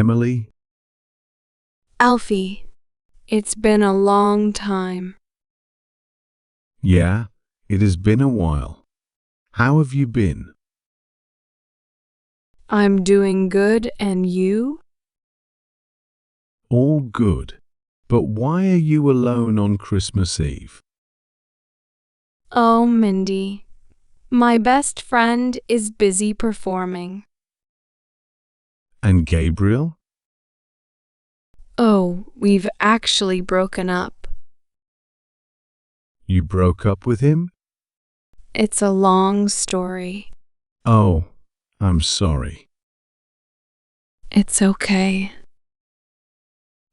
Emily? Alfie, it's been a long time. Yeah, it has been a while. How have you been? I'm doing good, and you? All good. But why are you alone on Christmas Eve? Oh, Mindy, my best friend is busy performing. And Gabriel? Oh, we've actually broken up. You broke up with him? It's a long story. Oh, I'm sorry. It's okay.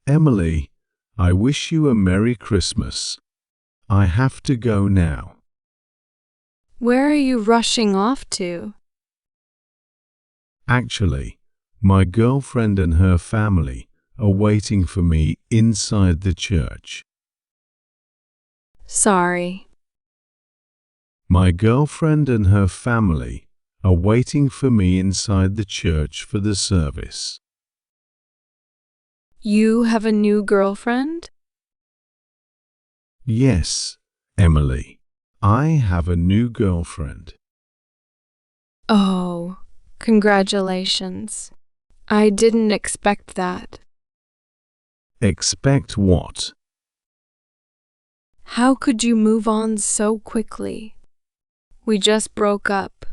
Emily, I wish you a Merry Christmas. I have to go now. Where are you rushing off to? Actually, my girlfriend and her family are waiting for me inside the church. Sorry. My girlfriend and her family are waiting for me inside the church for the service. You have a new girlfriend? Yes, Emily, I have a new girlfriend. Oh, congratulations. I didn't expect that. Expect what? How could you move on so quickly? We just broke up.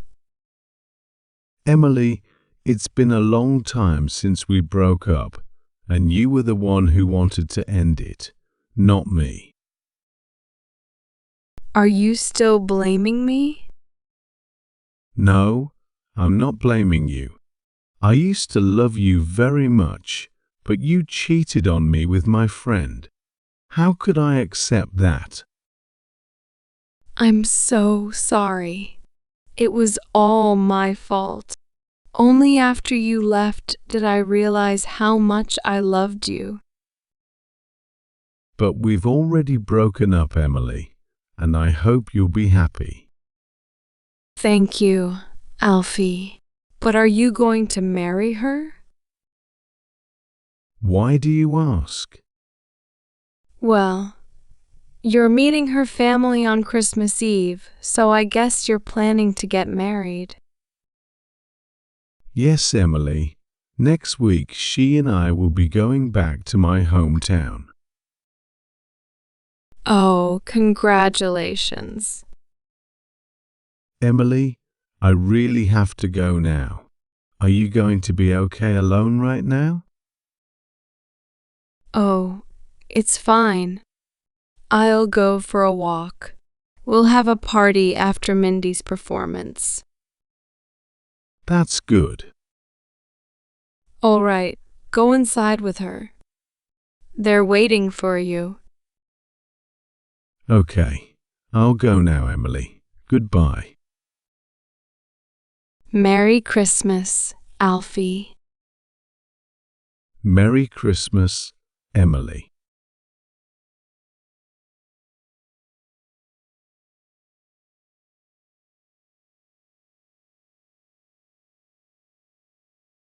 Emily, it's been a long time since we broke up, and you were the one who wanted to end it, not me. Are you still blaming me? No, I'm not blaming you. I used to love you very much, but you cheated on me with my friend. How could I accept that? I'm so sorry. It was all my fault. Only after you left did I realize how much I loved you. But we've already broken up, Emily, and I hope you'll be happy. Thank you, Alfie. But are you going to marry her? Why do you ask? Well, you're meeting her family on Christmas Eve, so I guess you're planning to get married. Yes, Emily. Next week she and I will be going back to my hometown. Oh, congratulations. Emily, I really have to go now. Are you going to be okay alone right now? Oh, it's fine. I'll go for a walk. We'll have a party after Mindy's performance. That's good. All right, go inside with her. They're waiting for you. Okay, I'll go now, Emily. Goodbye. Merry Christmas, Alfie. Merry Christmas, Emily.